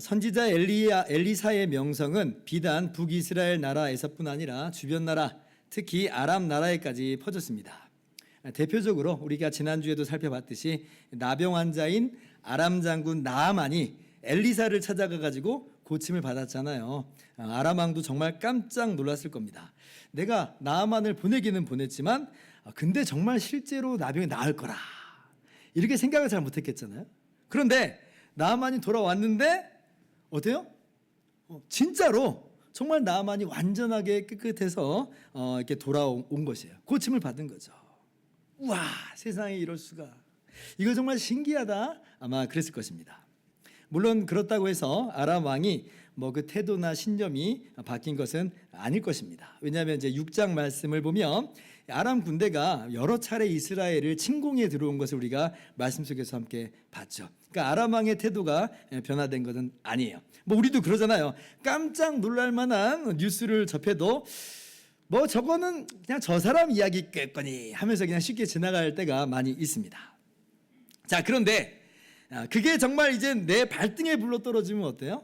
선지자 엘리사의 명성은 비단 북이스라엘 나라에서뿐 아니라 주변 나라, 특히 아람 나라에까지 퍼졌습니다. 대표적으로 우리가 지난주에도 살펴봤듯이 나병 환자인 아람 장군 나아만이 엘리사를 찾아가 가지고 고침을 받았잖아요. 아람 왕도 정말 깜짝 놀랐을 겁니다. 내가 나아만을 보내기는 보냈지만 근데 정말 실제로 나병이 나을 거라 이렇게 생각을 잘 못했겠잖아요. 그런데 나아만이 돌아왔는데 어때요? 진짜로 정말 나아만이 완전하게 깨끗해서 이렇게 돌아온 것이에요. 고침을 받은 거죠. 우와, 세상에 이럴 수가. 이거 정말 신기하다. 아마 그랬을 것입니다. 물론 그렇다고 해서 아람 왕이 그 태도나 신념이 바뀐 것은 아닐 것입니다. 왜냐하면 이제 6장 말씀을 보면 아람 군대가 여러 차례 이스라엘을 침공해 들어온 것을 우리가 말씀 속에서 함께 봤죠. 그러니까 아람 왕의 태도가 변화된 것은 아니에요. 우리도 그러잖아요. 깜짝 놀랄 만한 뉴스를 접해도 저거는 그냥 저 사람 이야기겠거니 하면서 그냥 쉽게 지나갈 때가 많이 있습니다. 자, 그런데 그게 정말 이제 내 발등에 불러 떨어지면 어때요?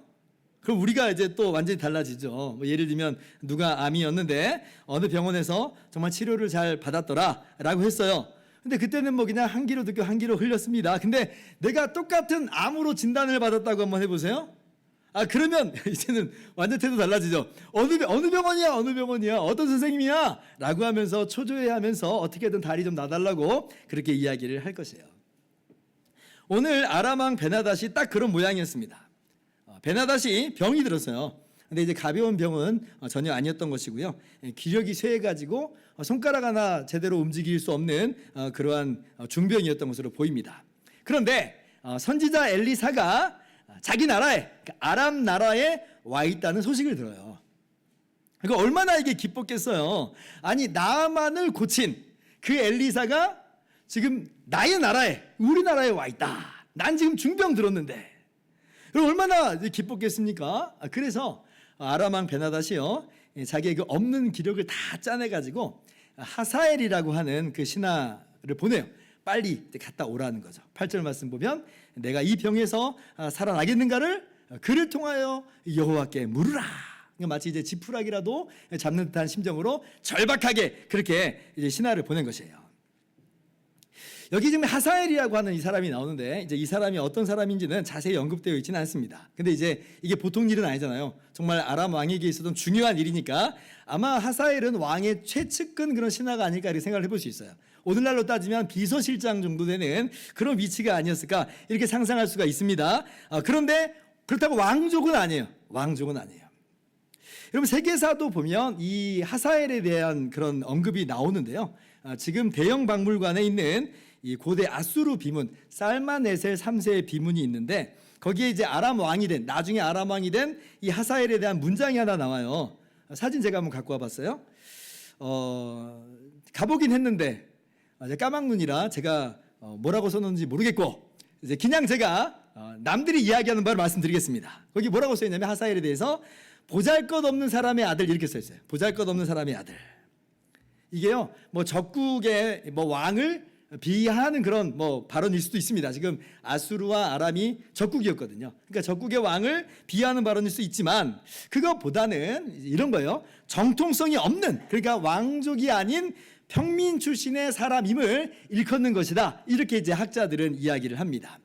그럼 우리가 이제 또 완전히 달라지죠. 예를 들면 누가 암이었는데 어느 병원에서 정말 치료를 잘 받았더라 라고 했어요. 근데 그때는 그냥 한 귀로 듣고 한 귀로 흘렸습니다. 근데 내가 똑같은 암으로 진단을 받았다고 한번 해보세요. 그러면 이제는 완전 태도 달라지죠. 어느 병원이야 어떤 선생님이야 라고 하면서 초조해하면서 어떻게든 다리 좀 놔달라고 그렇게 이야기를 할 것이에요. 오늘 아람 왕 베나닷이 딱 그런 모양이었습니다. 베나닷이 병이 들었어요. 근데 이제 가벼운 병은 전혀 아니었던 것이고요. 기력이 쇠해가지고 손가락 하나 제대로 움직일 수 없는 그러한 중병이었던 것으로 보입니다. 그런데 선지자 엘리사가 자기 나라에, 아람 나라에 와 있다는 소식을 들어요. 그러니까 얼마나 이게 기뻤겠어요. 아니, 나아만을 고친 그 엘리사가 지금 나의 나라에, 우리나라에 와 있다. 난 지금 중병 들었는데. 그럼 얼마나 기뻤겠습니까? 그래서 아람 왕 베나닷이요, 자기의 그 없는 기력을 다 짜내가지고 하사엘이라고 하는 그 신하를 보내요. 빨리 갔다 오라는 거죠. 8절 말씀 보면 내가 이 병에서 살아나겠는가를 그를 통하여 여호와께 물으라. 마치 이제 지푸라기라도 잡는 듯한 심정으로 절박하게 그렇게 이제 신하를 보낸 것이에요. 여기 지금 하사엘이라고 하는 이 사람이 나오는데 이제 이 사람이 어떤 사람인지는 자세히 언급되어 있지는 않습니다. 근데 이제 이게 보통 일은 아니잖아요. 정말 아람 왕에게 있었던 중요한 일이니까 아마 하사엘은 왕의 최측근 그런 신하가 아닐까 이렇게 생각을 해볼 수 있어요. 오늘날로 따지면 비서실장 정도 되는 그런 위치가 아니었을까 이렇게 상상할 수가 있습니다. 그런데 그렇다고 왕족은 아니에요. 왕족은 아니에요. 여러분 세계사도 보면 이 하사엘에 대한 그런 언급이 나오는데요. 지금 대형 박물관에 있는 이 고대 아수르 비문 살마네셀 3세의 비문이 있는데 거기에 이제 아람 왕이 된 나중에 아람 왕이 된 이 하사엘에 대한 문장이 하나 나와요. 사진 제가 한번 갖고 와봤어요. 가보긴 했는데 까막눈이라 제가 뭐라고 써놓는지 모르겠고 이제 그냥 제가 남들이 이야기하는 바를 말씀드리겠습니다. 거기 뭐라고 써있냐면 하사엘에 대해서 보잘것없는 사람의 아들 이렇게 써있어요. 보잘것없는 사람의 아들. 이게요 적국의 왕을 비하하는 그런 발언일 수도 있습니다. 지금 아수르와 아람이 적국이었거든요. 그러니까 적국의 왕을 비하하는 발언일 수 있지만 그것보다는 이런 거예요. 정통성이 없는, 그러니까 왕족이 아닌 평민 출신의 사람임을 일컫는 것이다. 이렇게 이제 학자들은 이야기를 합니다.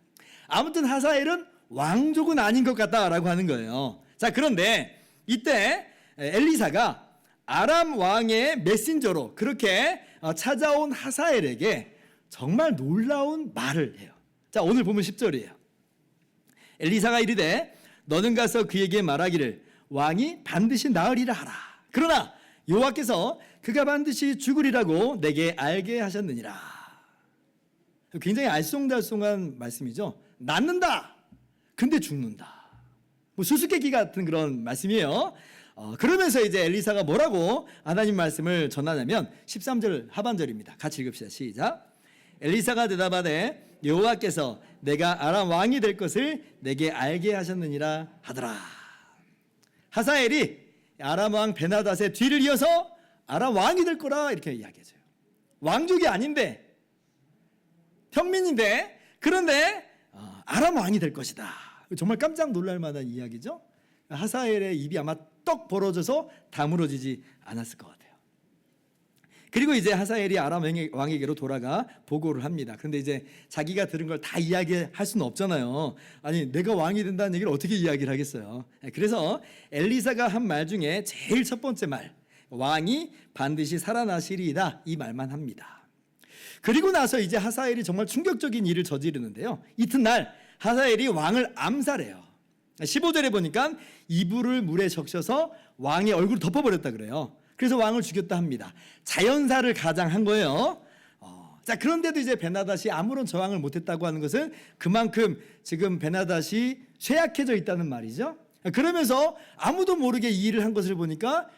아무튼 하사엘은 왕족은 아닌 것 같다라고 하는 거예요. 자, 그런데 이때 엘리사가 아람 왕의 메신저로 그렇게 찾아온 하사엘에게 정말 놀라운 말을 해요. 자, 오늘 보면 10절이에요. 엘리사가 이르되 너는 가서 그에게 말하기를 왕이 반드시 나으리라 하라. 그러나 여호와께서 그가 반드시 죽으리라고 내게 알게 하셨느니라. 굉장히 알쏭달쏭한 말씀이죠. 낫는다. 근데 죽는다. 수수께끼 같은 그런 말씀이에요. 그러면서 이제 엘리사가 뭐라고 하나님 말씀을 전하냐면 13절 하반절입니다. 같이 읽읍시다. 시작. 엘리사가 대답하되 여호와께서 내가 아람 왕이 될 것을 내게 알게 하셨느니라 하더라. 하사엘이 아람 왕 베나닷의 뒤를 이어서 아람 왕이 될 거라 이렇게 이야기해줘요. 왕족이 아닌데 평민인데 그런데 아람 왕이 될 것이다. 정말 깜짝 놀랄 만한 이야기죠. 하사엘의 입이 아마 떡 벌어져서 다물어지지 않았을 것 같아요. 그리고 이제 하사엘이 아람 왕에게로 돌아가 보고를 합니다. 그런데 이제 자기가 들은 걸 다 이야기할 수는 없잖아요. 아니, 내가 왕이 된다는 얘기를 어떻게 이야기를 하겠어요. 그래서 엘리사가 한 말 중에 제일 첫 번째 말, 왕이 반드시 살아나시리이다, 이 말만 합니다. 그리고 나서 이제 하사엘이 정말 충격적인 일을 저지르는데요. 이튿날 하사엘이 왕을 암살해요. 15절에 보니까 이불을 물에 적셔서 왕의 얼굴을 덮어버렸다 그래요. 그래서 왕을 죽였다 합니다. 자연사를 가장한 거예요. 자, 그런데도 이제 베나닷이 아무런 저항을 못했다고 하는 것은 그만큼 지금 베나닷이 쇠약해져 있다는 말이죠. 그러면서 아무도 모르게 이 일을 한 것을 보니까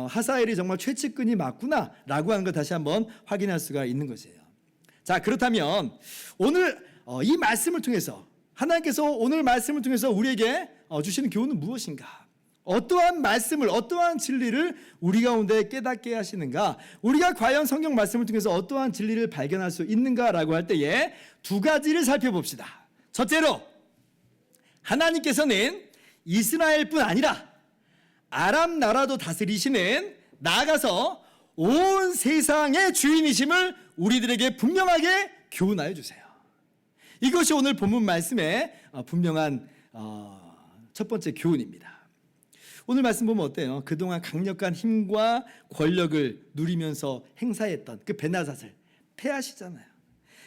하사엘이 정말 최측근이 맞구나라고 하는 걸 다시 한번 확인할 수가 있는 것이에요. 자, 그렇다면 오늘 이 말씀을 통해서 하나님께서 오늘 말씀을 통해서 우리에게 주시는 교훈은 무엇인가? 어떠한 말씀을, 어떠한 진리를 우리 가운데 깨닫게 하시는가? 우리가 과연 성경 말씀을 통해서 어떠한 진리를 발견할 수 있는가라고 할 때에 두 가지를 살펴봅시다. 첫째로, 하나님께서는 이스라엘뿐 아니라 아람 나라도 다스리시는, 나아가서 온 세상의 주인이심을 우리들에게 분명하게 교훈하여 주세요. 이것이 오늘 본문 말씀의 분명한 첫 번째 교훈입니다. 오늘 말씀 보면 어때요? 그동안 강력한 힘과 권력을 누리면서 행사했던 그 베나닷을 패하시잖아요.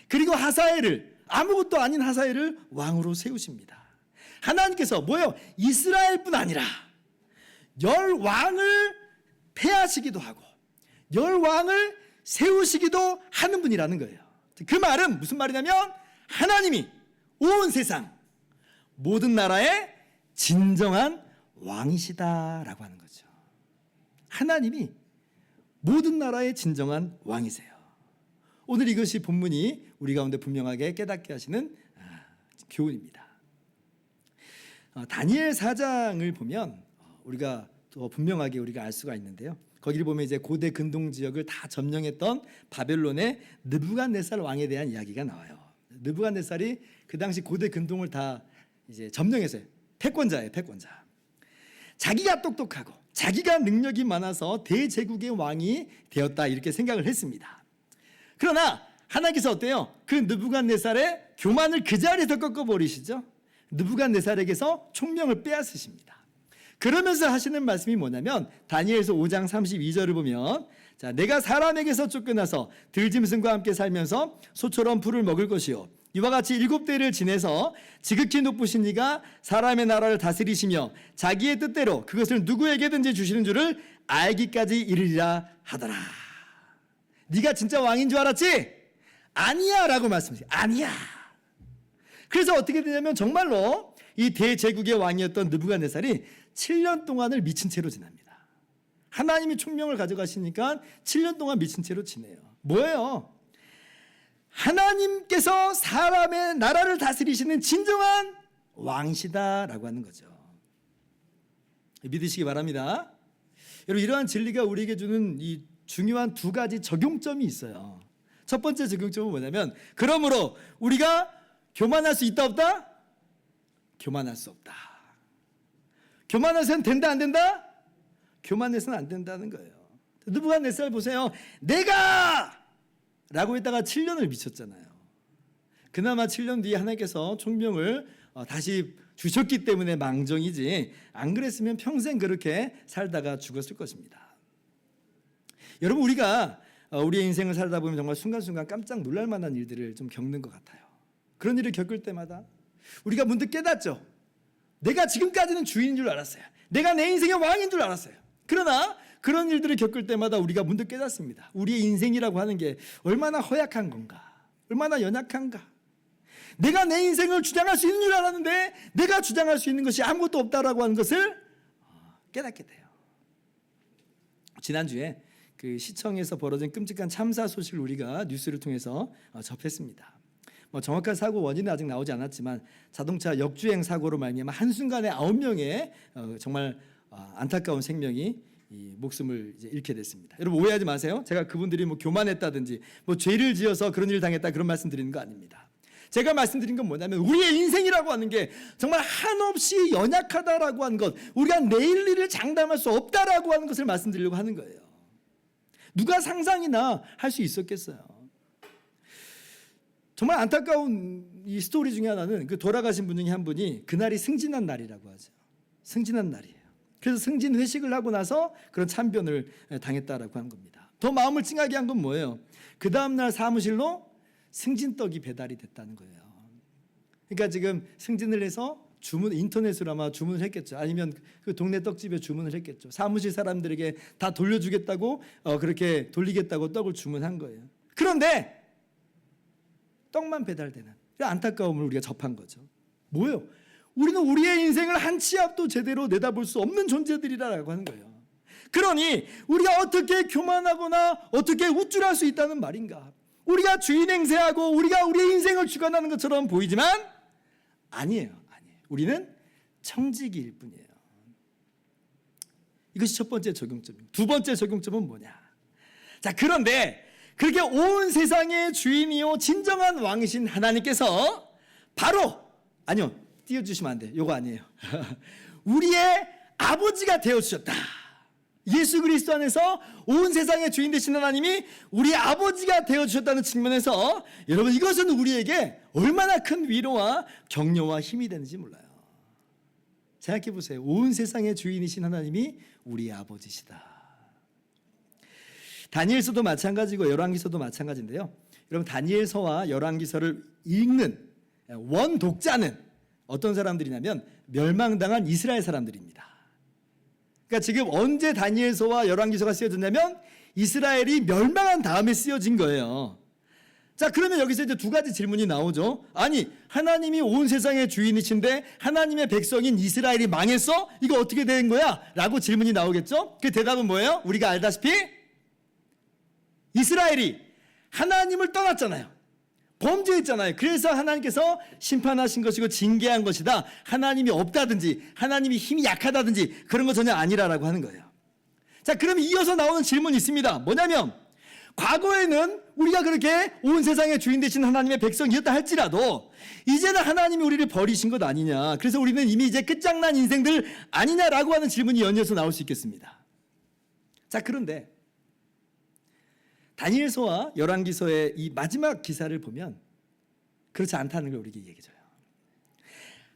그리고 하사엘을, 아무것도 아닌 하사엘을 왕으로 세우십니다. 하나님께서 뭐예요? 이스라엘뿐 아니라 열 왕을 패하시기도 하고 열 왕을 세우시기도 하는 분이라는 거예요. 그 말은 무슨 말이냐면 하나님이 온 세상 모든 나라의 진정한 왕이시다라고 하는 거죠. 하나님이 모든 나라의 진정한 왕이세요. 오늘 이것이 본문이 우리 가운데 분명하게 깨닫게 하시는 교훈입니다. 다니엘 4장을 보면 우리가 더 분명하게 우리가 알 수가 있는데요. 거기를 보면 이제 고대 근동 지역을 다 점령했던 바벨론의 느부갓네살 왕에 대한 이야기가 나와요. 느부갓네살이 그 당시 고대 근동을 다 이제 점령했어요. 패권자예요, 패권자. 자기가 똑똑하고 자기가 능력이 많아서 대제국의 왕이 되었다, 이렇게 생각을 했습니다. 그러나 하나님께서 어때요? 그 느부갓네살의 교만을 그 자리에서 꺾어버리시죠. 느부갓네살에게서 총명을 빼앗으십니다. 그러면서 하시는 말씀이 뭐냐면 다니엘서 5장 32절을 보면, 자, 내가 사람에게서 쫓겨나서 들짐승과 함께 살면서 소처럼 풀을 먹을 것이요, 이와 같이 7대를 지내서 지극히 높으신 이가 사람의 나라를 다스리시며 자기의 뜻대로 그것을 누구에게든지 주시는 줄을 알기까지 이르리라 하더라. 네가 진짜 왕인 줄 알았지? 아니야 라고 말씀하세요. 아니야. 그래서 어떻게 되냐면 정말로 이 대제국의 왕이었던 느부갓네살이 7년 동안을 미친 채로 지납니다. 하나님이 총명을 가져가시니까 7년 동안 미친 채로 지내요. 뭐예요? 하나님께서 사람의 나라를 다스리시는 진정한 왕이시다라고 하는 거죠. 믿으시기 바랍니다. 여러분, 이러한 진리가 우리에게 주는 이 중요한 두 가지 적용점이 있어요. 첫 번째 적용점은 뭐냐면, 그러므로 우리가 교만할 수 있다 없다? 교만할 수 없다. 교만해서는 된다 안 된다? 교만해서는 안 된다는 거예요. 느부갓네살 보세요. 내가! 라고 했다가 7년을 미쳤잖아요. 그나마 7년 뒤에 하나님께서 총명을 다시 주셨기 때문에 망정이지, 안 그랬으면 평생 그렇게 살다가 죽었을 것입니다. 여러분, 우리가 우리의 인생을 살다 보면 정말 순간순간 깜짝 놀랄 만한 일들을 좀 겪는 것 같아요. 그런 일을 겪을 때마다 우리가 문득 깨닫죠. 내가 지금까지는 주인인 줄 알았어요. 내가 내 인생의 왕인 줄 알았어요. 그러나 그런 일들을 겪을 때마다 우리가 문득 깨닫습니다. 우리의 인생이라고 하는 게 얼마나 허약한 건가, 얼마나 연약한가. 내가 내 인생을 주장할 수 있는 줄 알았는데 내가 주장할 수 있는 것이 아무것도 없다라고 하는 것을 깨닫게 돼요. 지난주에 그 시청에서 벌어진 끔찍한 참사 소식을 우리가 뉴스를 통해서 접했습니다. 정확한 사고 원인은 아직 나오지 않았지만 자동차 역주행 사고로 말미암아 한순간에 9명의 정말 안타까운 생명이 목숨을 이제 잃게 됐습니다. 여러분, 오해하지 마세요. 제가 그분들이 교만했다든지 죄를 지어서 그런 일을 당했다, 그런 말씀 드리는 거 아닙니다. 제가 말씀드린 건 뭐냐면 우리의 인생이라고 하는 게 정말 한없이 연약하다라고 하는 것, 우리가 내일 일을 장담할 수 없다라고 하는 것을 말씀드리려고 하는 거예요. 누가 상상이나 할 수 있었겠어요. 정말 안타까운 이 스토리 중에 하나는 그 돌아가신 분 중에 한 분이 그날이 승진한 날이라고 하죠. 승진한 날이에요. 그래서 승진 회식을 하고 나서 그런 참변을 당했다라고 한 겁니다. 더 마음을 찡하게 한 건 뭐예요? 그 다음날 사무실로 승진떡이 배달이 됐다는 거예요. 그러니까 지금 승진을 해서 인터넷으로 아마 주문을 했겠죠. 아니면 그 동네 떡집에 주문을 했겠죠. 사무실 사람들에게 다 돌려주겠다고 그렇게 돌리겠다고 떡을 주문한 거예요. 그런데 떡만 배달되는 안타까움을 우리가 접한 거죠. 뭐예요? 우리는 우리의 인생을 한 치 앞도 제대로 내다볼 수 없는 존재들이라고 하는 거예요. 그러니 우리가 어떻게 교만하거나 어떻게 우쭐할 수 있다는 말인가? 우리가 주인 행세하고 우리가 우리의 인생을 주관하는 것처럼 보이지만 아니에요. 우리는 청지기일 뿐이에요. 이것이 첫 번째 적용점입니다. 두 번째 적용점은 뭐냐? 자, 그런데 그렇게 온 세상의 주인이요 진정한 왕이신 하나님께서 바로 띄워주시면 안 돼. 요거 아니에요. 우리의 아버지가 되어주셨다. 예수 그리스도 안에서 온 세상의 주인 되신 하나님이 우리 아버지가 되어주셨다는 측면에서 여러분 이것은 우리에게 얼마나 큰 위로와 격려와 힘이 되는지 몰라요. 생각해 보세요. 온 세상의 주인이신 하나님이 우리 아버지시다. 다니엘서도 마찬가지고 열왕기서도 마찬가지인데요. 여러분 다니엘서와 열왕기서를 읽는 원독자는 어떤 사람들이냐면 멸망당한 이스라엘 사람들입니다. 그러니까 지금 언제 다니엘서와 열왕기서가 쓰여졌냐면 이스라엘이 멸망한 다음에 쓰여진 거예요. 자, 그러면 여기서 이제 두 가지 질문이 나오죠. 아니, 하나님이 온 세상의 주인이신데 하나님의 백성인 이스라엘이 망했어? 이거 어떻게 된 거야? 라고 질문이 나오겠죠. 그 대답은 뭐예요? 우리가 알다시피 이스라엘이 하나님을 떠났잖아요. 범죄했잖아요. 그래서 하나님께서 심판하신 것이고 징계한 것이다. 하나님이 없다든지 하나님이 힘이 약하다든지 그런 거 전혀 아니라라고 하는 거예요. 자, 그럼 이어서 나오는 질문이 있습니다. 뭐냐면 과거에는 우리가 그렇게 온 세상의 주인 되신 하나님의 백성이었다 할지라도 이제는 하나님이 우리를 버리신 것 아니냐. 그래서 우리는 이미 이제 끝장난 인생들 아니냐라고 하는 질문이 연이어서 나올 수 있겠습니다. 자, 그런데 다니엘서와 열왕기서의 이 마지막 기사를 보면 그렇지 않다는 걸 우리에게 얘기해줘요.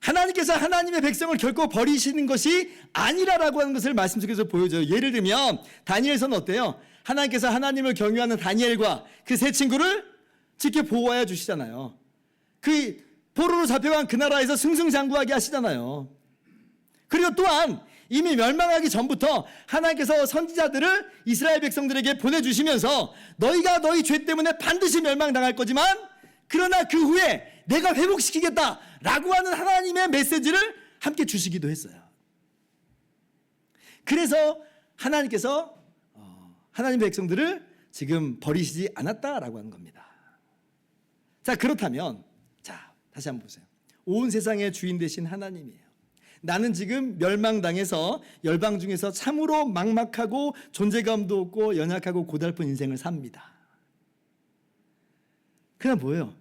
하나님께서 하나님의 백성을 결코 버리시는 것이 아니라라고 하는 것을 말씀 속에서 보여줘요. 예를 들면 다니엘서는 어때요? 하나님께서 하나님을 경유하는 다니엘과 그 세 친구를 지켜 보호하여 주시잖아요. 그 포로로 잡혀간 그 나라에서 승승장구하게 하시잖아요. 그리고 또한 이미 멸망하기 전부터 하나님께서 선지자들을 이스라엘 백성들에게 보내주시면서 너희가 너희 죄 때문에 반드시 멸망당할 거지만 그러나 그 후에 내가 회복시키겠다라고 하는 하나님의 메시지를 함께 주시기도 했어요. 그래서 하나님께서 하나님의 백성들을 지금 버리시지 않았다라고 하는 겁니다. 자, 그렇다면 자, 다시 한번 보세요. 온 세상의 주인 되신 하나님이에요. 나는 지금 멸망당해서 열방 중에서 참으로 막막하고 존재감도 없고 연약하고 고달픈 인생을 삽니다. 그냥 뭐예요?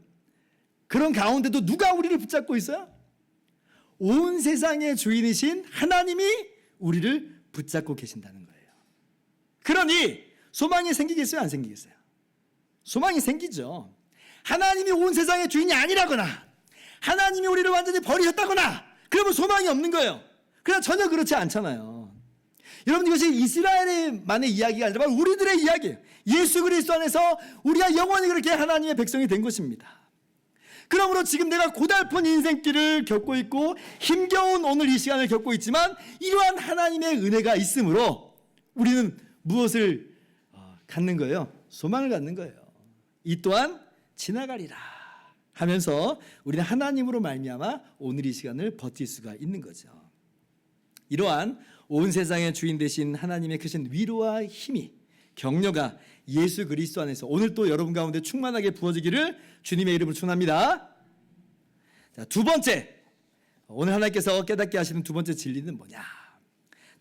그런 가운데도 누가 우리를 붙잡고 있어요? 온 세상의 주인이신 하나님이 우리를 붙잡고 계신다는 거예요. 그러니 소망이 생기겠어요? 안 생기겠어요? 소망이 생기죠. 하나님이 온 세상의 주인이 아니라거나 하나님이 우리를 완전히 버리셨다거나 그러면 소망이 없는 거예요. 그러나 전혀 그렇지 않잖아요. 여러분 이것이 이스라엘만의 이야기가 아니라 우리들의 이야기예요. 예수 그리스도 안에서 우리가 영원히 그렇게 하나님의 백성이 된 것입니다. 그러므로 지금 내가 고달픈 인생길을 겪고 있고 힘겨운 오늘 이 시간을 겪고 있지만 이러한 하나님의 은혜가 있으므로 우리는 무엇을 갖는 거예요? 소망을 갖는 거예요. 이 또한 지나가리라 하면서 우리는 하나님으로 말미암아 오늘 이 시간을 버틸 수가 있는 거죠. 이러한 온 세상의 주인 되신 하나님의 크신 위로와 힘이 격려가 예수 그리스도 안에서 오늘 또 여러분 가운데 충만하게 부어지기를 주님의 이름으로 축원합니다. 자, 두 번째, 오늘 하나님께서 깨닫게 하시는 두 번째 진리는 뭐냐?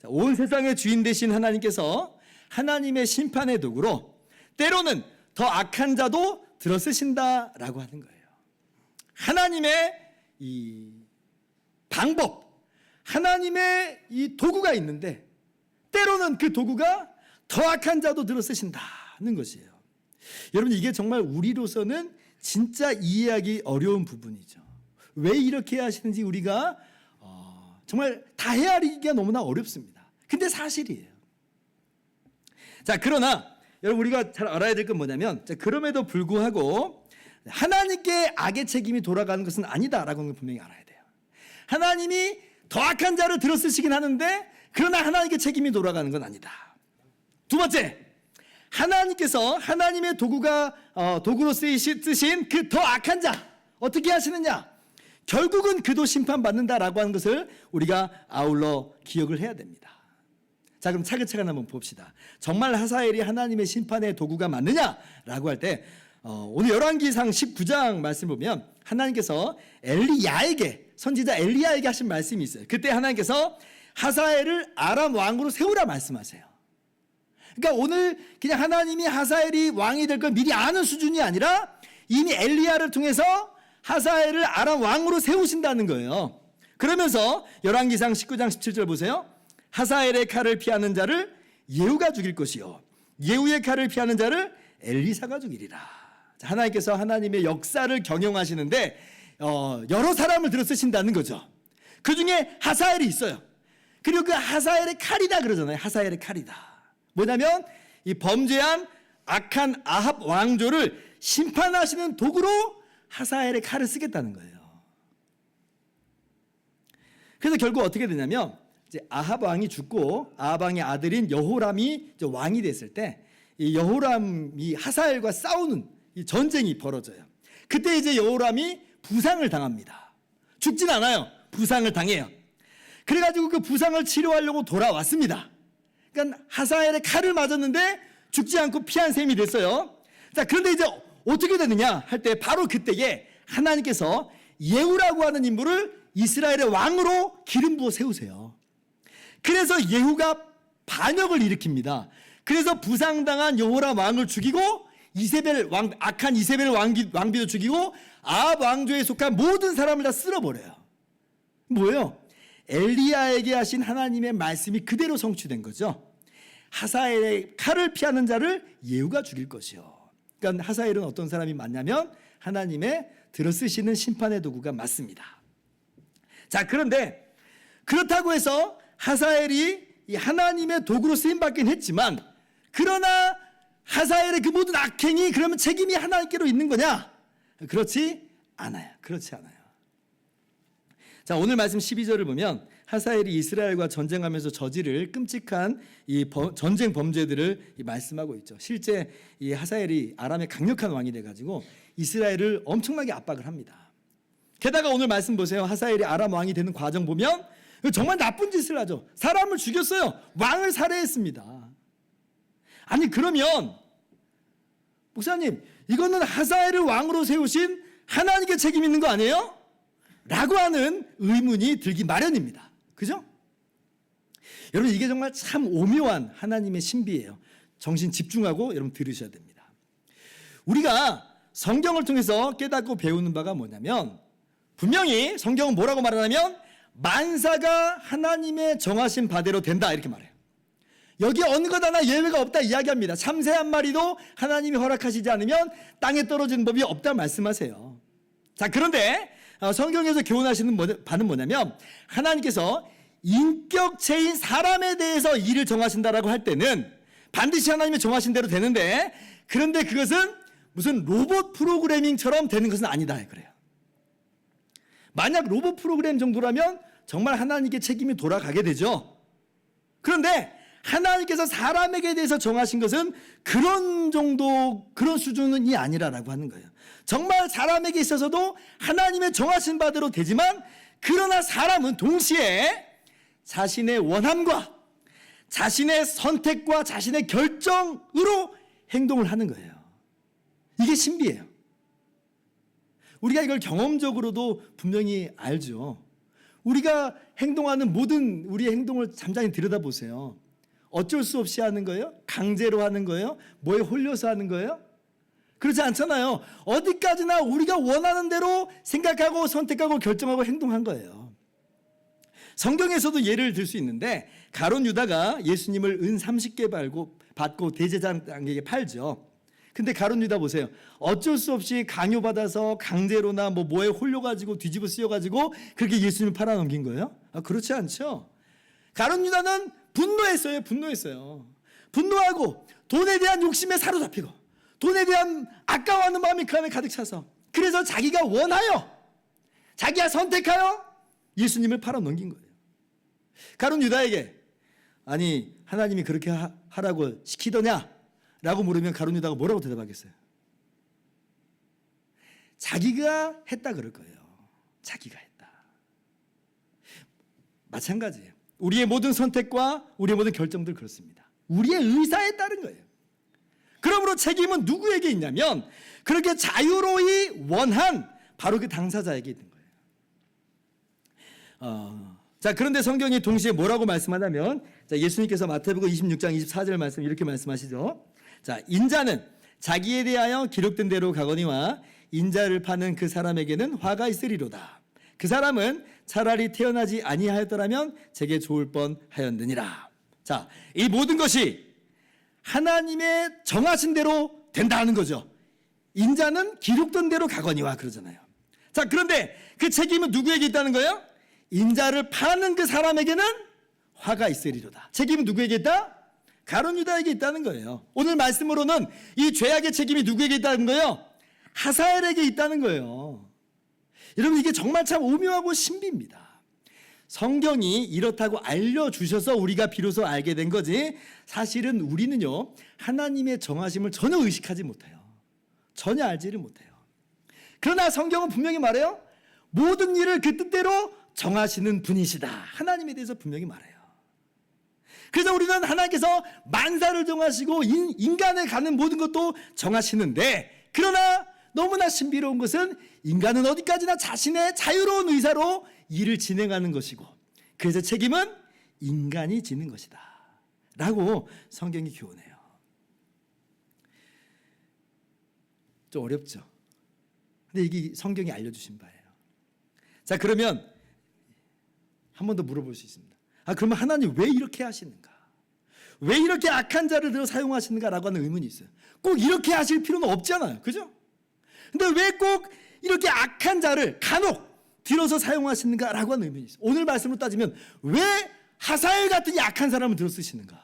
자, 온 세상의 주인 되신 하나님께서 하나님의 심판의 도구로 때로는 더 악한 자도 들어쓰신다라고 하는 거예요. 하나님의 이 방법, 하나님의 이 도구가 있는데 때로는 그 도구가 더 악한 자도 들어 쓰신다는 것이에요. 여러분, 이게 정말 우리로서는 진짜 이해하기 어려운 부분이죠. 왜 이렇게 하시는지 우리가 정말 다 헤아리기가 너무나 어렵습니다. 근데 사실이에요. 자, 그러나 여러분, 우리가 잘 알아야 될 건 뭐냐면, 그럼에도 불구하고 하나님께 악의 책임이 돌아가는 것은 아니다라고 하는 걸 분명히 알아야 돼요. 하나님이 더 악한 자를 들어 쓰시긴 하는데 그러나 하나님께 책임이 돌아가는 건 아니다. 두 번째, 하나님께서 하나님의 도구로 쓰신 그 더 악한 자 어떻게 하시느냐? 결국은 그도 심판받는다라고 하는 것을 우리가 아울러 기억을 해야 됩니다. 자, 그럼 차근차근 한번 봅시다. 정말 하사엘이 하나님의 심판의 도구가 맞느냐라고 할 때 오늘 열왕기상 19장 말씀 보면 하나님께서 엘리야에게, 선지자 엘리야에게 하신 말씀이 있어요. 그때 하나님께서 하사엘을 아람 왕으로 세우라 말씀하세요. 그러니까 오늘 그냥 하나님이 하사엘이 왕이 될 걸 미리 아는 수준이 아니라 이미 엘리야를 통해서 하사엘을 아람 왕으로 세우신다는 거예요. 그러면서 열왕기상 19장 17절 보세요. 하사엘의 칼을 피하는 자를 예후가 죽일 것이요 예후의 칼을 피하는 자를 엘리사가 죽이리라. 하나님께서 하나님의 역사를 경영하시는데 여러 사람을 들어 쓰신다는 거죠. 그 중에 하사엘이 있어요. 그리고 그 하사엘의 칼이다 그러잖아요. 하사엘의 칼이다. 뭐냐면 이 범죄한 악한 아합 왕조를 심판하시는 도구로 하사엘의 칼을 쓰겠다는 거예요. 그래서 결국 어떻게 되냐면 이제 아합 왕이 죽고 아합 왕의 아들인 여호람이 이제 왕이 됐을 때 이 여호람이 하사엘과 싸우는 이 전쟁이 벌어져요. 그때 이제 여호람이 부상을 당합니다. 죽진 않아요. 부상을 당해요. 그래가지고 그 부상을 치료하려고 돌아왔습니다. 그러니까 하사엘의 칼을 맞았는데 죽지 않고 피한 셈이 됐어요. 자, 그런데 이제 어떻게 되느냐 할 때 바로 그때에 하나님께서 예후라고 하는 인물을 이스라엘의 왕으로 기름 부어 세우세요. 그래서 예후가 반역을 일으킵니다. 그래서 부상당한 여호람 왕을 죽이고 악한 이세벨 왕비도 죽이고 아합 왕조에 속한 모든 사람을 다 쓸어버려요. 뭐예요? 엘리야에게 하신 하나님의 말씀이 그대로 성취된 거죠. 하사엘의 칼을 피하는 자를 예후가 죽일 것이요. 그러니까 하사엘은 어떤 사람이 맞냐면 하나님의 들어 쓰시는 심판의 도구가 맞습니다. 자, 그런데 그렇다고 해서 하사엘이 이 하나님의 도구로 쓰임받긴 했지만 그러나 하사엘의 그 모든 악행이 그러면 책임이 하나님께로 있는 거냐? 그렇지 않아요. 그렇지 않아요. 자, 오늘 말씀 12절을 보면 하사엘이 이스라엘과 전쟁하면서 저지를 끔찍한 이 전쟁 범죄들을 말씀하고 있죠. 실제 이 하사엘이 아람의 강력한 왕이 돼가지고 이스라엘을 엄청나게 압박을 합니다. 게다가 오늘 말씀 보세요. 하사엘이 아람 왕이 되는 과정 보면 정말 나쁜 짓을 하죠. 사람을 죽였어요. 왕을 살해했습니다. 아니, 그러면 목사님, 이거는 하사엘을 왕으로 세우신 하나님께 책임 있는 거 아니에요? 라고 하는 의문이 들기 마련입니다. 그죠? 여러분, 이게 정말 참 오묘한 하나님의 신비예요. 정신 집중하고 여러분 들으셔야 됩니다. 우리가 성경을 통해서 깨닫고 배우는 바가 뭐냐면 분명히 성경은 뭐라고 말하냐면 만사가 하나님의 정하신 바대로 된다 이렇게 말해요. 여기 어느 것 하나 예외가 없다 이야기합니다. 참새 한 마리도 하나님이 허락하시지 않으면 땅에 떨어지는 법이 없다 말씀하세요. 자, 그런데 성경에서 교훈하시는 바는 뭐냐면 하나님께서 인격체인 사람에 대해서 일을 정하신다라고 할 때는 반드시 하나님이 정하신 대로 되는데 그런데 그것은 무슨 로봇 프로그래밍처럼 되는 것은 아니다 그래요. 만약 로봇 프로그램 정도라면 정말 하나님께 책임이 돌아가게 되죠. 그런데 하나님께서 사람에게 대해서 정하신 것은 그런 정도, 그런 수준이 아니라라고 하는 거예요. 정말 사람에게 있어서도 하나님의 정하신 바대로 되지만 그러나 사람은 동시에 자신의 원함과 자신의 선택과 자신의 결정으로 행동을 하는 거예요. 이게 신비예요. 우리가 이걸 경험적으로도 분명히 알죠. 우리가 행동하는 모든 우리의 행동을 잠잠히 들여다보세요. 어쩔 수 없이 하는 거예요? 강제로 하는 거예요? 뭐에 홀려서 하는 거예요? 그렇지 않잖아요. 어디까지나 우리가 원하는 대로 생각하고 선택하고 결정하고 행동한 거예요. 성경에서도 예를 들 수 있는데 가룟 유다가 예수님을 은 30개 받고 대제사장에게 팔죠. 근데 가룟 유다 보세요. 어쩔 수 없이 강요받아서 강제로나 뭐에 홀려가지고 뒤집어 쓰여가지고 그렇게 예수님을 팔아넘긴 거예요? 그렇지 않죠. 가룟 유다는 분노했어요. 분노하고 돈에 대한 욕심에 사로잡히고 돈에 대한 아까워하는 마음이 그 안에 가득 차서 그래서 자기가 원하여 자기가 선택하여 예수님을 팔아넘긴 거예요. 가룟 유다에게 아니 하나님이 그렇게 하라고 시키더냐? 라고 물으면 가룟 유다가 뭐라고 대답하겠어요? 자기가 했다 그럴 거예요. 자기가 했다. 마찬가지예요. 우리의 모든 선택과 우리의 모든 결정들 그렇습니다. 우리의 의사에 따른 거예요. 그러므로 책임은 누구에게 있냐면 그렇게 자유로이 원한 바로 그 당사자에게 있는 거예요. 자, 그런데 성경이 동시에 뭐라고 말씀하냐면 자, 예수님께서 마태복음 26장 24절 말씀 이렇게 말씀하시죠. 자, 인자는 자기에 대하여 기록된 대로 가거니와 인자를 파는 그 사람에게는 화가 있으리로다. 그 사람은 차라리 태어나지 아니하였더라면 제게 좋을 뻔하였느니라. 자, 이 모든 것이 하나님의 정하신 대로 된다는 거죠. 인자는 기록된 대로 가거니와 그러잖아요. 자, 그런데 그 책임은 누구에게 있다는 거예요? 인자를 파는 그 사람에게는 화가 있으리로다. 책임은 누구에게 있다? 가룟 유다에게 있다는 거예요. 오늘 말씀으로는 이 죄악의 책임이 누구에게 있다는 거예요? 하사엘에게 있다는 거예요. 여러분 이게 정말 참 오묘하고 신비입니다. 성경이 이렇다고 알려주셔서 우리가 비로소 알게 된 거지 사실은 우리는요 하나님의 정하심을 전혀 의식하지 못해요. 전혀 알지를 못해요. 그러나 성경은 분명히 말해요. 모든 일을 그 뜻대로 정하시는 분이시다. 하나님에 대해서 분명히 말해요. 그래서 우리는 하나님께서 만사를 정하시고 인간에 가는 모든 것도 정하시는데 그러나 너무나 신비로운 것은 인간은 어디까지나 자신의 자유로운 의사로 일을 진행하는 것이고 그래서 책임은 인간이 지는 것이다 라고 성경이 교훈해요. 좀 어렵죠. 근데 이게 성경이 알려주신 바예요. 자, 그러면 한 번 더 물어볼 수 있습니다. 그러면 하나님 왜 이렇게 하시는가? 왜 이렇게 악한 자를 들어 사용하시는가라고 하는 의문이 있어요. 꼭 이렇게 하실 필요는 없잖아요. 그죠? 근데 왜 꼭 이렇게 악한 자를 간혹 들어서 사용하시는가라고 하는 의문이 있어요. 오늘 말씀으로 따지면 왜 하사엘 같은 이 악한 사람을 들어 쓰시는가?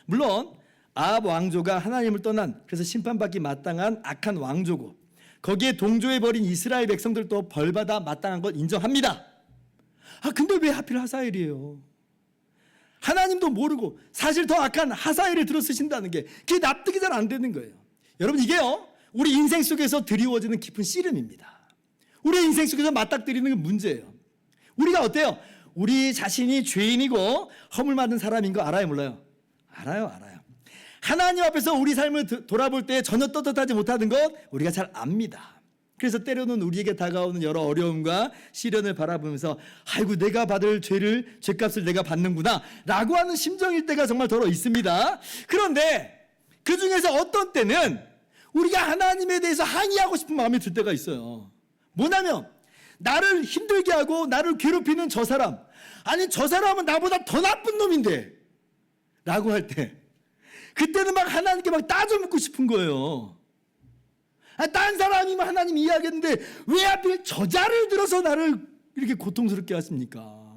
물론 아합 왕조가 하나님을 떠난 그래서 심판받기 마땅한 악한 왕조고 거기에 동조해버린 이스라엘 백성들도 벌받아 마땅한 건 인정합니다. 근데 왜 하필 하사엘이에요? 하나님도 모르고 사실 더 악한 하사엘을 들어 쓰신다는 게 그게 납득이 잘 안 되는 거예요. 여러분 이게요 우리 인생 속에서 드리워지는 깊은 씨름입니다. 우리 인생 속에서 맞닥뜨리는 게 문제예요. 우리가 어때요? 우리 자신이 죄인이고 허물 받은 사람인 거 알아요 몰라요? 알아요. 하나님 앞에서 우리 삶을 돌아볼 때 전혀 떳떳하지 못하는 것 우리가 잘 압니다. 그래서 때로는 우리에게 다가오는 여러 어려움과 시련을 바라보면서 아이고 내가 받을 죄값을 내가 받는구나 라고 하는 심정일 때가 정말 더러 있습니다. 그런데 그 중에서 어떤 때는 우리가 하나님에 대해서 항의하고 싶은 마음이 들 때가 있어요. 뭐냐면 나를 힘들게 하고 나를 괴롭히는 저 사람 아니 저 사람은 나보다 더 나쁜 놈인데 라고 할 때 그때는 막 하나님께 막 따져 묻고 싶은 거예요. 딴 사람이면 하나님 이해하겠는데 왜 하필 저자를 들어서 나를 이렇게 고통스럽게 하십니까?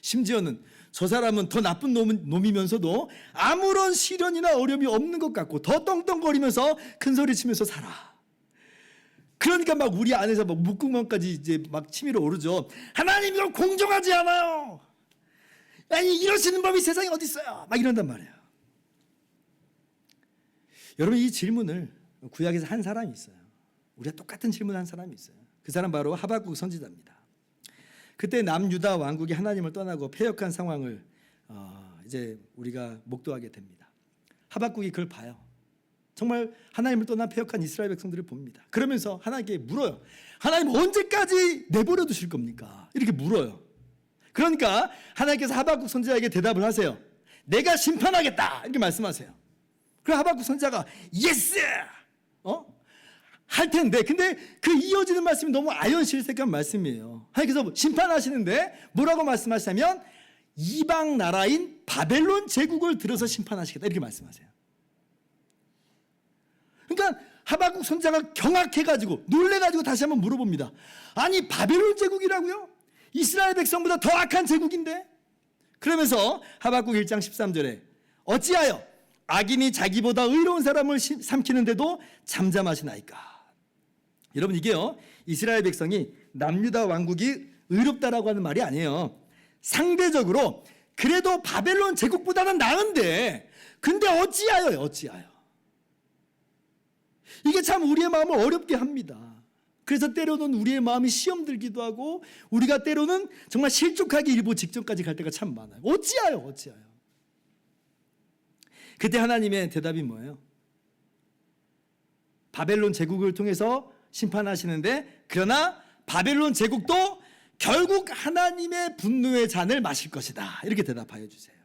심지어는 저 사람은 더 나쁜 놈이면서도 아무런 시련이나 어려움이 없는 것 같고 더 떵떵거리면서 큰소리 치면서 살아. 그러니까 막 우리 안에서 막 목구멍까지 이제 막 치밀어 오르죠. 하나님 이거 공정하지 않아요. 아니 이러시는 법이 세상에 어디 있어요? 막 이런단 말이에요. 여러분 이 질문을 구약에서 한 사람이 있어요. 우리가 똑같은 질문을 한 사람이 있어요. 그 사람 바로 하박국 선지자입니다. 그때 남유다 왕국이 하나님을 떠나고 패역한 상황을 이제 우리가 목도하게 됩니다. 하박국이 그걸 봐요. 정말 하나님을 떠난 패역한 이스라엘 백성들을 봅니다. 그러면서 하나님께 물어요. 하나님 언제까지 내버려 두실 겁니까? 이렇게 물어요. 그러니까 하나님께서 하박국 선지자에게 대답을 하세요. 내가 심판하겠다 이렇게 말씀하세요. 그럼 하박국 선지자가 예스! 할 텐데, 근데 그 이어지는 말씀이 너무 아연실색한 말씀이에요. 그래서 심판하시는데 뭐라고 말씀하시냐면 이방 나라인 바벨론 제국을 들어서 심판하시겠다 이렇게 말씀하세요. 그러니까 하박국 선지자가 경악해가지고 놀래가지고 다시 한번 물어봅니다. 아니 바벨론 제국이라고요? 이스라엘 백성보다 더 악한 제국인데? 그러면서 하박국 1장 13절에 어찌하여 악인이 자기보다 의로운 사람을 삼키는데도 잠잠하시나이까. 여러분 이게요 이스라엘 백성이 남유다 왕국이 의롭다라고 하는 말이 아니에요. 상대적으로 그래도 바벨론 제국보다는 나은데 근데 어찌하여 이게 참 우리의 마음을 어렵게 합니다. 그래서 때로는 우리의 마음이 시험 들기도 하고 우리가 때로는 정말 실족하기 일보 직전까지 갈 때가 참 많아요. 어찌하여 그때 하나님의 대답이 뭐예요? 바벨론 제국을 통해서 심판하시는데 그러나 바벨론 제국도 결국 하나님의 분노의 잔을 마실 것이다. 이렇게 대답하여 주세요.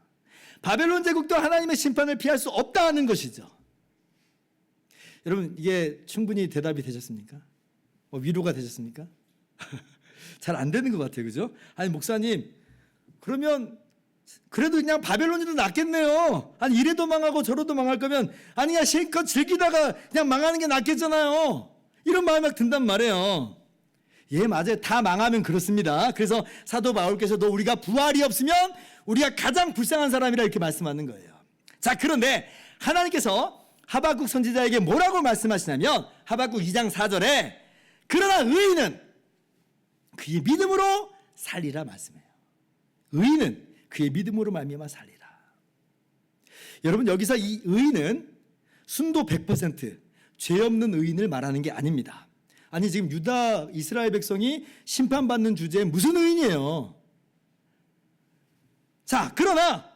바벨론 제국도 하나님의 심판을 피할 수 없다는 것이죠. 여러분 이게 충분히 대답이 되셨습니까? 위로가 되셨습니까? 잘 안 되는 것 같아요. 그죠? 아니 목사님 그러면 그래도 그냥 바벨론이 더 낫겠네요. 아니 이래도 망하고 저래도 망할 거면 아니 그냥 실컷 즐기다가 그냥 망하는 게 낫겠잖아요. 이런 마음이 막 든단 말이에요. 예 맞아요. 다 망하면 그렇습니다. 그래서 사도 바울께서도 우리가 부활이 없으면 우리가 가장 불쌍한 사람이라 이렇게 말씀하는 거예요. 자 그런데 하나님께서 하박국 선지자에게 뭐라고 말씀하시냐면 하박국 2장 4절에 그러나 의인은 그의 믿음으로 살리라 말씀해요. 의인은 그의 믿음으로 말미암아 살리라. 여러분 여기서 이 의인은 순도 100% 죄 없는 의인을 말하는 게 아닙니다. 아니 지금 유다 이스라엘 백성이 심판받는 주제에 무슨 의인이에요? 자 그러나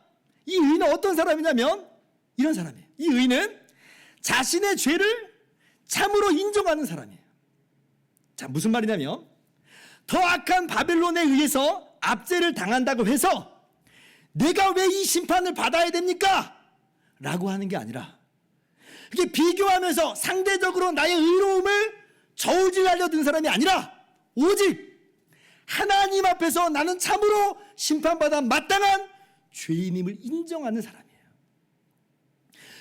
이 의인은 어떤 사람이냐면 이런 사람이에요. 이 의인은 자신의 죄를 참으로 인정하는 사람이에요. 자 무슨 말이냐면 더 악한 바벨론에 의해서 압제를 당한다고 해서 내가 왜 이 심판을 받아야 됩니까? 라고 하는 게 아니라 이게 비교하면서 상대적으로 나의 의로움을 저울질하려 든 사람이 아니라 오직 하나님 앞에서 나는 참으로 심판받아 마땅한 죄인임을 인정하는 사람이에요.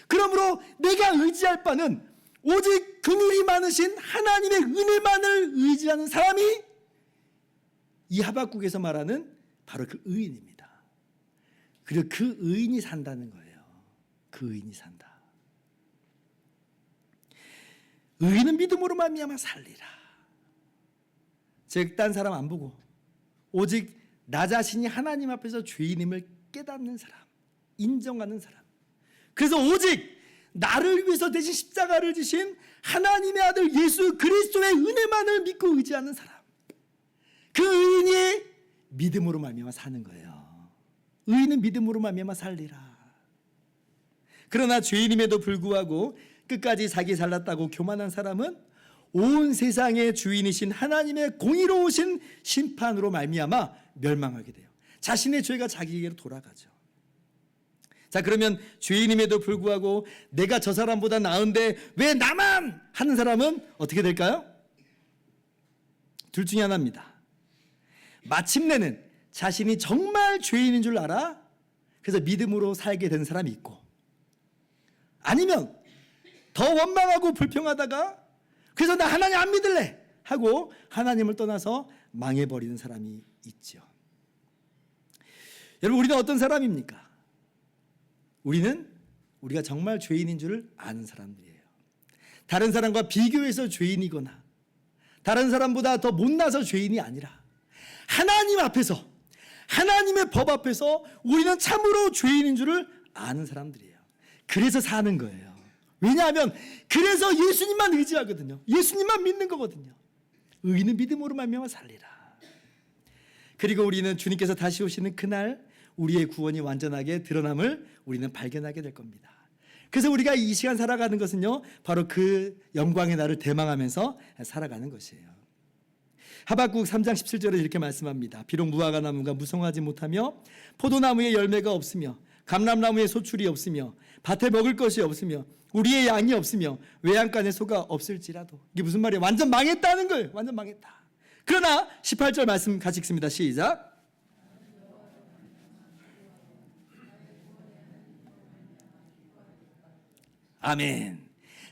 그러므로 내가 의지할 바는 오직 긍휼이 많으신 하나님의 은혜만을 의지하는 사람이 이 하박국에서 말하는 바로 그 의인입니다. 그리고 그 의인이 산다는 거예요. 그 의인이 산다. 의인은 믿음으로 말미암아 살리라. 즉 딴 사람 안 보고 오직 나 자신이 하나님 앞에서 죄인임을 깨닫는 사람, 인정하는 사람. 그래서 오직 나를 위해서 대신 십자가를 지신 하나님의 아들 예수 그리스도의 은혜만을 믿고 의지하는 사람. 그 의인이 믿음으로 말미암아 사는 거예요. 의인은 믿음으로 말미암아 살리라. 그러나 죄인임에도 불구하고 끝까지 자기 잘났다고 교만한 사람은 온 세상의 주인이신 하나님의 공의로우신 심판으로 말미암아 멸망하게 돼요. 자신의 죄가 자기에게로 돌아가죠. 자 그러면 죄인임에도 불구하고 내가 저 사람보다 나은데 왜 나만 하는 사람은 어떻게 될까요? 둘 중에 하나입니다. 마침내는 자신이 정말 죄인인 줄 알아 그래서 믿음으로 살게 된 사람이 있고 아니면 더 원망하고 불평하다가 그래서 나 하나님 안 믿을래 하고 하나님을 떠나서 망해버리는 사람이 있죠. 여러분 우리는 어떤 사람입니까? 우리가 정말 죄인인 줄 아는 사람들이에요. 다른 사람과 비교해서 죄인이거나 다른 사람보다 더 못나서 죄인이 아니라 하나님 앞에서 하나님의 법 앞에서 우리는 참으로 죄인인 줄을 아는 사람들이에요. 그래서 사는 거예요. 왜냐하면 그래서 예수님만 의지하거든요. 예수님만 믿는 거거든요. 의인은 믿음으로 말미암아 살리라. 그리고 우리는 주님께서 다시 오시는 그날 우리의 구원이 완전하게 드러남을 우리는 발견하게 될 겁니다. 그래서 우리가 이 시간 살아가는 것은요 바로 그 영광의 날을 대망하면서 살아가는 것이에요. 하박국 3장 17절에 이렇게 말씀합니다. 비록 무화과 나무가 무성하지 못하며 포도나무에 열매가 없으며 감람나무에 소출이 없으며 밭에 먹을 것이 없으며 우리의 양이 없으며 외양간에 소가 없을지라도. 이게 무슨 말이에요? 완전 망했다는 거예요. 완전 망했다. 그러나 18절 말씀 같이 읽습니다. 시작. 아멘.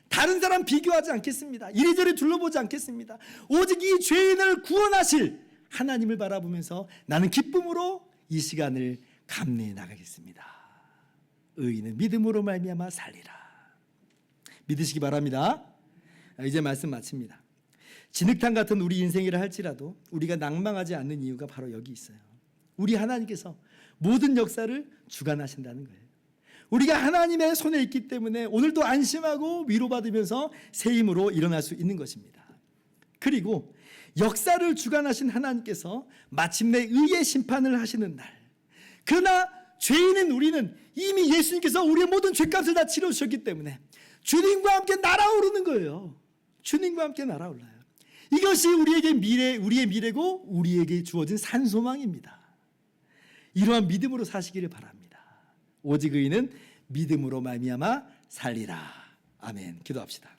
다른 사람 비교하지 않겠습니다. 이리저리 둘러보지 않겠습니다. 오직 이 죄인을 구원하실 하나님을 바라보면서 나는 기쁨으로 이 시간을 감내해 나가겠습니다. 의인은 믿음으로 말미암아 살리라. 믿으시기 바랍니다. 이제 말씀 마칩니다. 진흙탕 같은 우리 인생이라 할지라도 우리가 낭망하지 않는 이유가 바로 여기 있어요. 우리 하나님께서 모든 역사를 주관하신다는 거예요. 우리가 하나님의 손에 있기 때문에 오늘도 안심하고 위로받으면서 새 힘으로 일어날 수 있는 것입니다. 그리고 역사를 주관하신 하나님께서 마침내 의의 심판을 하시는 날, 그러나 죄인인 우리는 이미 예수님께서 우리의 모든 죄값을 다 치러주셨기 때문에 주님과 함께 날아오르는 거예요. 주님과 함께 날아올라요. 이것이 우리의 미래고 우리에게 주어진 산소망입니다. 이러한 믿음으로 사시기를 바랍니다. 오직 의인은 믿음으로 말미암아 살리라. 아멘. 기도합시다.